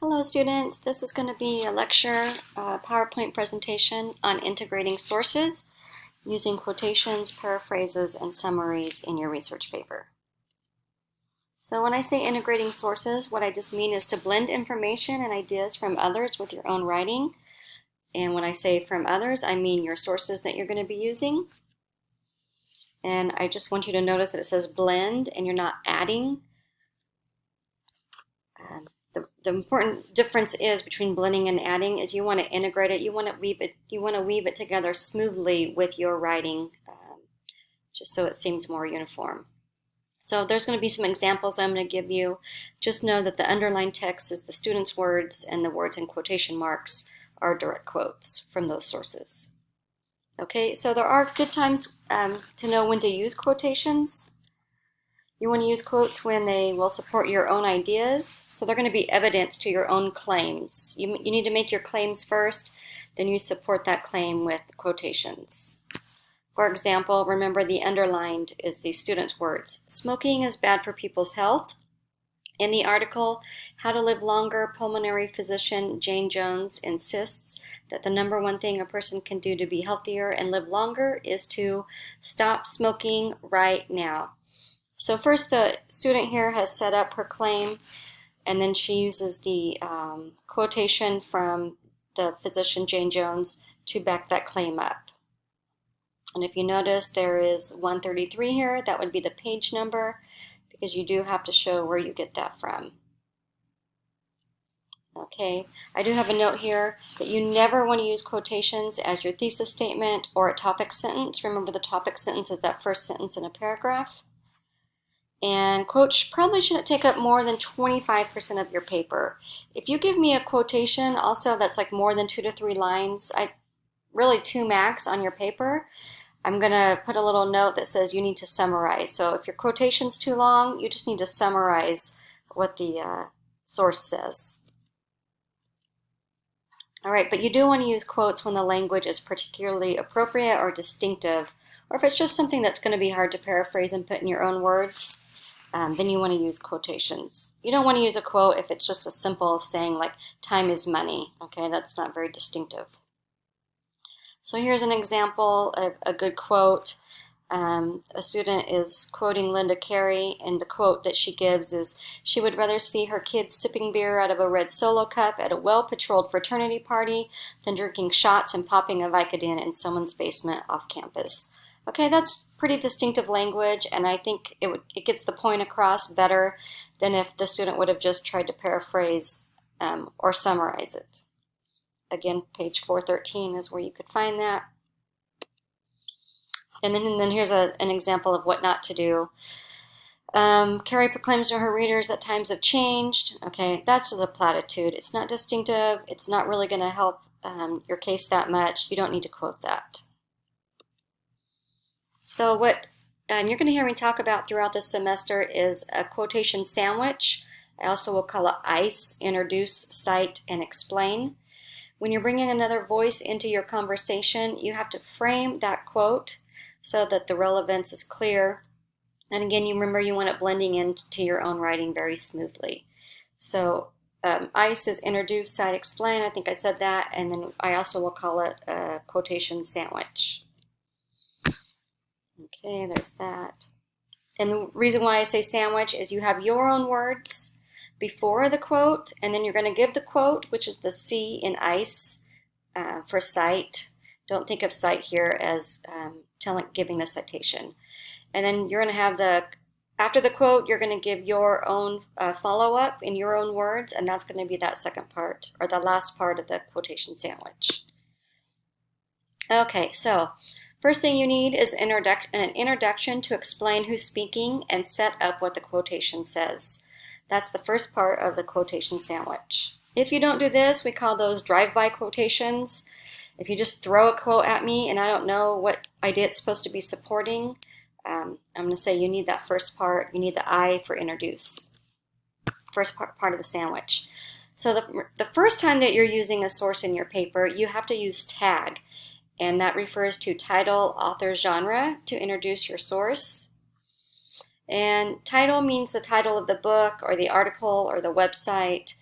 Hello students, this is going to be a lecture, PowerPoint presentation on integrating sources using quotations, paraphrases, and summaries in your research paper. So when I say integrating sources, what I just mean is to blend information and ideas from others with your own writing. And when I say from others, I mean your sources that you're going to be using. And I just want you to notice that it says blend and you're not adding. The important difference is between blending and adding is you want to integrate it, you want to weave it together smoothly with your writing, just so it seems more uniform. So there's going to be some examples I'm going to give you. Just know that the underlined text is the student's words, and the words in quotation marks are direct quotes from those sources. Okay, so there are good times to know when to use quotations. You want to use quotes when they will support your own ideas. So they're going to be evidence to your own claims. You need to make your claims first, then you support that claim with quotations. For example, remember the underlined is the student's words. Smoking is bad for people's health. In the article, How to Live Longer, pulmonary physician Jane Jones insists that the number one thing a person can do to be healthier and live longer is to stop smoking right now. So first, the student here has set up her claim, and then she uses the quotation from the physician Jane Jones to back that claim up. And if you notice, there is 133 here. That would be the page number, because you do have to show where you get that from. Okay, I do have a note here that you never want to use quotations as your thesis statement or a topic sentence. Remember, the topic sentence is that first sentence in a paragraph. And quotes probably shouldn't take up more than 25% of your paper. If you give me a quotation also that's like more than 2 to 3 lines, really 2 max on your paper, I'm going to put a little note that says you need to summarize. So if your quotation's too long, you just need to summarize what the source says. All right, but you do want to use quotes when the language is particularly appropriate or distinctive, or if it's just something that's going to be hard to paraphrase and put in your own words. Then you want to use quotations. You don't want to use a quote if it's just a simple saying like time is money. Okay, that's not very distinctive. So here's an example of a good quote. A student is quoting Linda Carey, and the quote that she gives is, "She would rather see her kids sipping beer out of a red Solo cup at a well-patrolled fraternity party than drinking shots and popping a Vicodin in someone's basement off campus." Okay, that's pretty distinctive language, and I think it gets the point across better than if the student would have just tried to paraphrase or summarize it. Again, page 413 is where you could find that. And then here's an example of what not to do. Carey proclaims to her readers that times have changed. Okay, that's just a platitude. It's not distinctive. It's not really going to help your case that much. You don't need to quote that. So what you're going to hear me talk about throughout this semester is a quotation sandwich. I also will call it ICE, introduce, cite, and explain. When you're bringing another voice into your conversation, you have to frame that quote so that the relevance is clear. And again, you remember you want it blending into your own writing very smoothly. So ICE is introduce, cite, explain. I think I said that. And then I also will call it a quotation sandwich. Okay, there's that. And the reason why I say sandwich is you have your own words before the quote, and then you're going to give the quote, which is the C in ICE for cite. Don't think of cite here as giving the citation. And then you're going to have after the quote, you're going to give your own follow-up in your own words, and that's going to be that second part, or the last part of the quotation sandwich. Okay, so first thing you need is an introduction to explain who's speaking and set up what the quotation says. That's the first part of the quotation sandwich. If you don't do this, we call those drive-by quotations. If you just throw a quote at me and I don't know what idea it's supposed to be supporting, I'm going to say you need that first part. You need the I for introduce. First part of the sandwich. So the first time that you're using a source in your paper, you have to use tag. And that refers to title, author, genre to introduce your source. And title means the title of the book or the article or the website.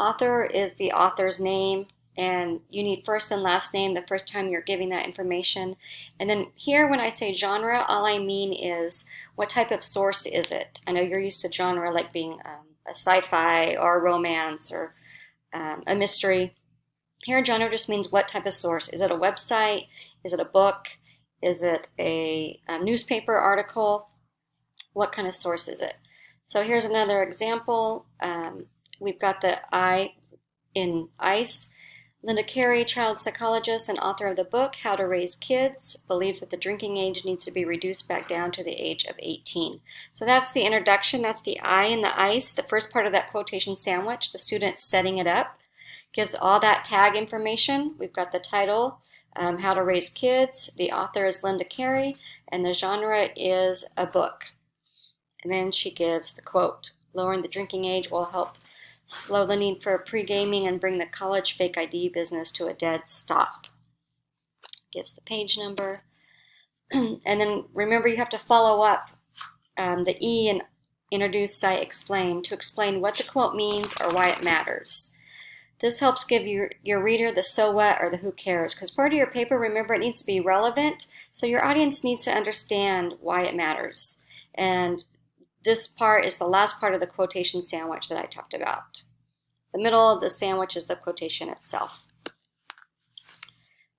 Author is the author's name, and you need first and last name the first time you're giving that information. And then here when I say genre, all I mean is what type of source is it. I know you're used to genre like being a sci-fi or a romance or a mystery. Here genre just means what type of source. Is it a website? Is it a book? Is it a newspaper article? What kind of source is it? So here's another example. We've got the I in ICE. Linda Carey, child psychologist and author of the book How to Raise Kids, believes that the drinking age needs to be reduced back down to the age of 18. So that's the introduction. That's the I in the ICE, the first part of that quotation sandwich, the student setting it up. Gives all that tag information. We've got the title, How to Raise Kids. The author is Linda Carey, and the genre is a book. And then she gives the quote, lowering the drinking age will help slow the need for pre-gaming and bring the college fake ID business to a dead stop. Gives the page number. And then remember you have to follow up the E in introduce, cite, explain to explain what the quote means or why it matters. This helps give your reader the so what or the who cares, because part of your paper, remember, it needs to be relevant, so your audience needs to understand why it matters. And this part is the last part of the quotation sandwich that I talked about. The middle of the sandwich is the quotation itself.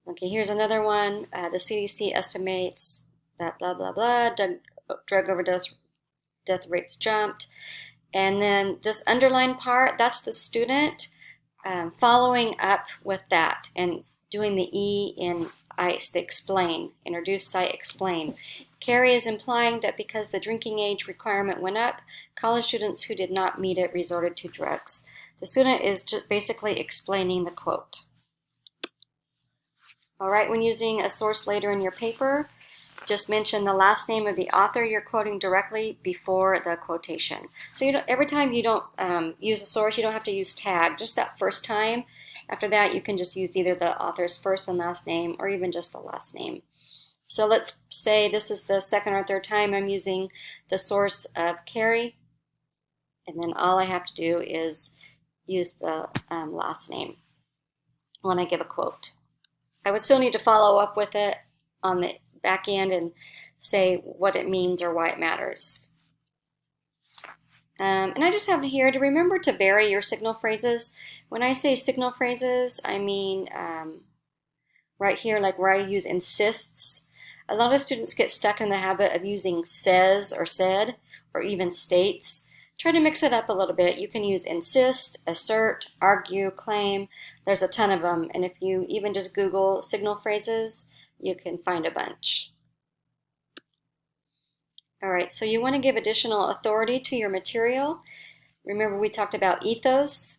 Okay, here's another one. The CDC estimates that blah, blah, blah, drug overdose death rates jumped. And then this underlined part, that's the student following up with that and doing the E in ICE, the explain, introduce, cite, explain. Carey is implying that because the drinking age requirement went up, college students who did not meet it resorted to drugs. The student is just basically explaining the quote. All right, when using a source later in your paper, just mention the last name of the author you're quoting directly before the quotation. So every time you don't use a source, you don't have to use tag. Just that first time. After that, you can just use either the author's first and last name or even just the last name. So let's say this is the second or third time I'm using the source of Carey, and then all I have to do is use the last name when I give a quote. I would still need to follow up with it on the back end and say what it means or why it matters. And I just have here to remember to vary your signal phrases. When I say signal phrases, I mean right here, like where I use insists. A lot of students get stuck in the habit of using says or said or even states. Try to mix it up a little bit. You can use insist, assert, argue, claim. There's a ton of them, and if you even just Google signal phrases, you can find a bunch. All right, so you want to give additional authority to your material. Remember we talked about ethos.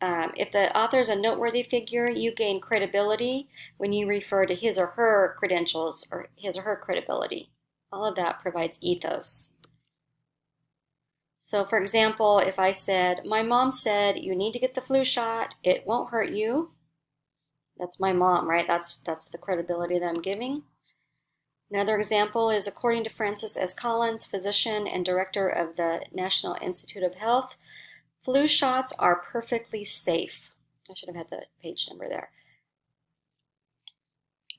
If the author is a noteworthy figure, you gain credibility when you refer to his or her credentials or his or her credibility. All of that provides ethos. So for example, if I said, my mom said you need to get the flu shot, it won't hurt you. That's my mom, right? That's the credibility that I'm giving. Another example is according to Francis S. Collins, physician and director of the National Institute of Health, flu shots are perfectly safe. I should have had the page number there.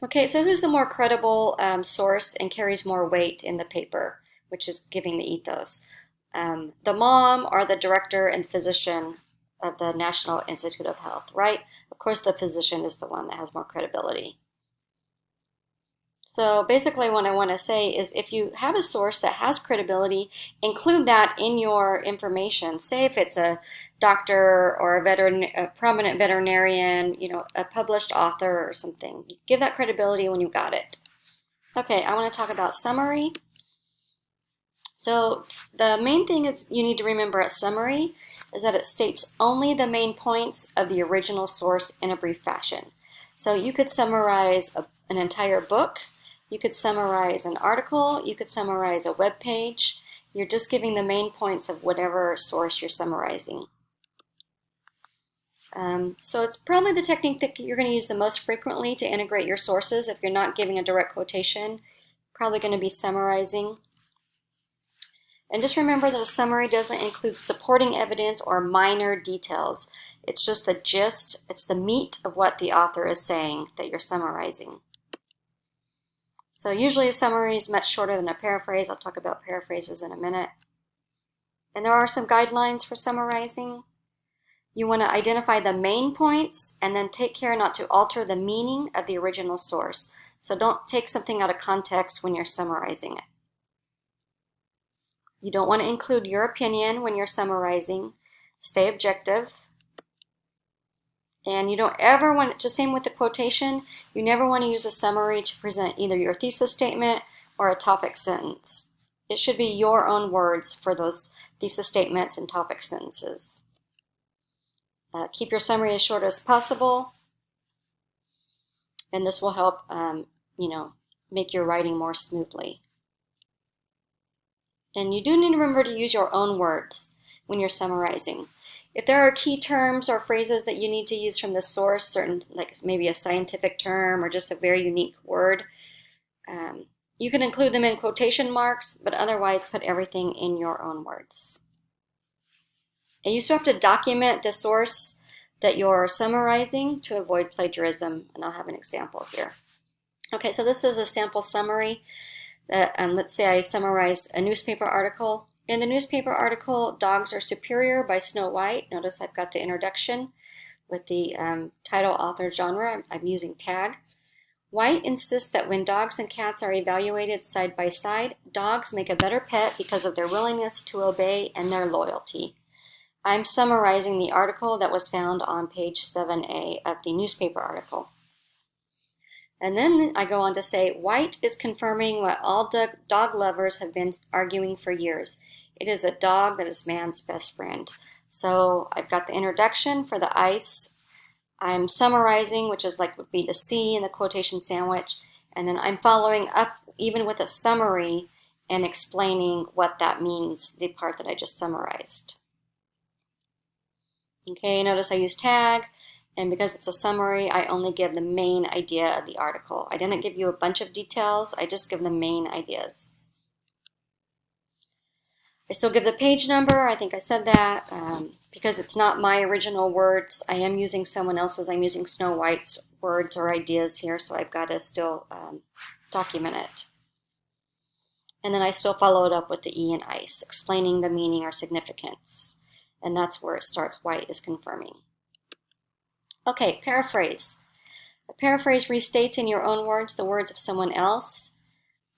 Okay, so who's the more credible source and carries more weight in the paper, which is giving the ethos? The mom or the director and physician of the National Institute of Health, right? Of course, the physician is the one that has more credibility. So basically what I want to say is if you have a source that has credibility, include that in your information. Say if it's a doctor or a prominent veterinarian, a published author or something. Give that credibility when you got it. Okay, I want to talk about summary. So the main thing you need to remember at summary is that it states only the main points of the original source in a brief fashion. So you could summarize an entire book, you could summarize an article, you could summarize a web page. You're just giving the main points of whatever source you're summarizing. So it's probably the technique that you're going to use the most frequently to integrate your sources. If you're not giving a direct quotation, probably going to be summarizing. And just remember that a summary doesn't include supporting evidence or minor details. It's just the gist, it's the meat of what the author is saying that you're summarizing. So usually a summary is much shorter than a paraphrase. I'll talk about paraphrases in a minute. And there are some guidelines for summarizing. You want to identify the main points and then take care not to alter the meaning of the original source. So don't take something out of context when you're summarizing it. You don't want to include your opinion when you're summarizing. Stay objective. And you don't ever want, just same with the quotation, you never want to use a summary to present either your thesis statement or a topic sentence. It should be your own words for those thesis statements and topic sentences. Keep your summary as short as possible, and this will help make your writing more smoothly. And you do need to remember to use your own words when you're summarizing. If there are key terms or phrases that you need to use from the source, certain, like maybe a scientific term or just a very unique word, you can include them in quotation marks, but otherwise put everything in your own words. And you still have to document the source that you're summarizing to avoid plagiarism, and I'll have an example here. Okay, so this is a sample summary. Let's say I summarize a newspaper article. In the newspaper article, Dogs Are Superior by Snow White. Notice I've got the introduction with the title, author, genre. I'm using tag. White insists that when dogs and cats are evaluated side by side, dogs make a better pet because of their willingness to obey and their loyalty. I'm summarizing the article that was found on page 7A of the newspaper article. And then I go on to say, White is confirming what all dog lovers have been arguing for years. It is a dog that is man's best friend. So I've got the introduction for the ice. I'm summarizing, which is like would be the C in the quotation sandwich. And then I'm following up even with a summary and explaining what that means, the part that I just summarized. Okay, notice I use tag. And because it's a summary, I only give the main idea of the article. I didn't give you a bunch of details, I just give the main ideas. I still give the page number, I think I said that. Because it's not my original words, I am using someone else's. I'm using Snow White's words or ideas here, so I've got to still document it. And then I still follow it up with the E in ice, explaining the meaning or significance. And that's where it starts, White is confirming. Okay, paraphrase. A paraphrase restates in your own words the words of someone else.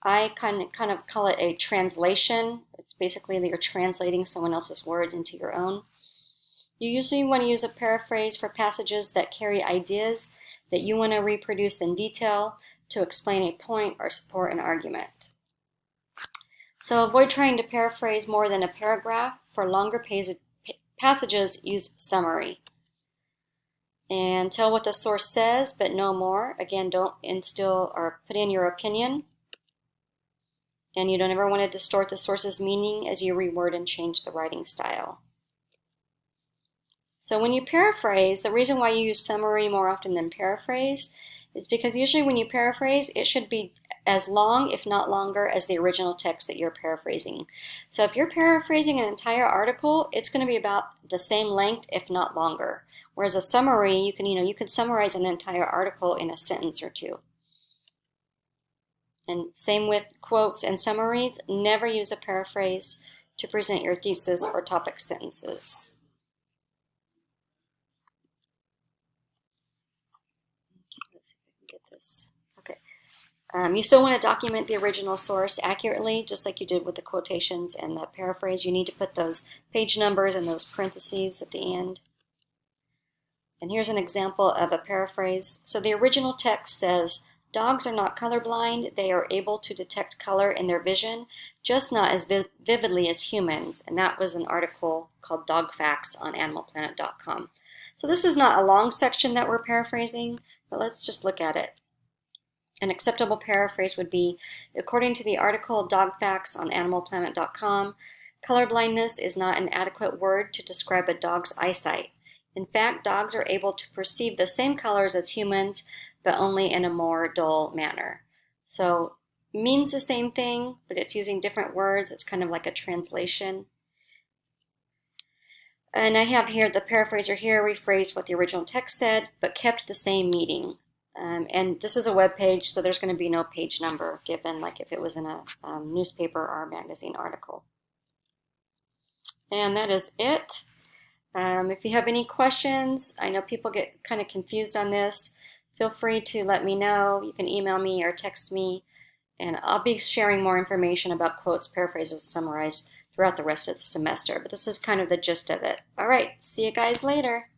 I kind of call it a translation. It's basically that you're translating someone else's words into your own. You usually want to use a paraphrase for passages that carry ideas that you want to reproduce in detail to explain a point or support an argument. So avoid trying to paraphrase more than a paragraph. For longer passages, use summary. And tell what the source says, but no more. Again, don't instill or put in your opinion. And you don't ever want to distort the source's meaning as you reword and change the writing style. So when you paraphrase, the reason why you use summary more often than paraphrase is because usually when you paraphrase, it should be as long, if not longer, as the original text that you're paraphrasing. So if you're paraphrasing an entire article, it's going to be about the same length, if not longer. Whereas a summary, you can summarize an entire article in a sentence or two. And same with quotes and summaries. Never use a paraphrase to present your thesis or topic sentences. Let's see if I can get this. Okay. You still want to document the original source accurately, just like you did with the quotations and the paraphrase. You need to put those page numbers and those parentheses at the end. And here's an example of a paraphrase. So the original text says, dogs are not colorblind. They are able to detect color in their vision, just not as vividly as humans. And that was an article called Dog Facts on animalplanet.com. So this is not a long section that we're paraphrasing, but let's just look at it. An acceptable paraphrase would be, according to the article Dog Facts on animalplanet.com, colorblindness is not an adequate word to describe a dog's eyesight. In fact, dogs are able to perceive the same colors as humans, but only in a more dull manner. So means the same thing, but it's using different words. It's kind of like a translation. And I have here the paraphraser here rephrased what the original text said, but kept the same meaning. And this is a web page, so there's going to be no page number given, like if it was in a newspaper or a magazine article. And that is it. If you have any questions, I know people get kind of confused on this, feel free to let me know. You can email me or text me, and I'll be sharing more information about quotes, paraphrases, summarized throughout the rest of the semester. But this is kind of the gist of it. All right, see you guys later.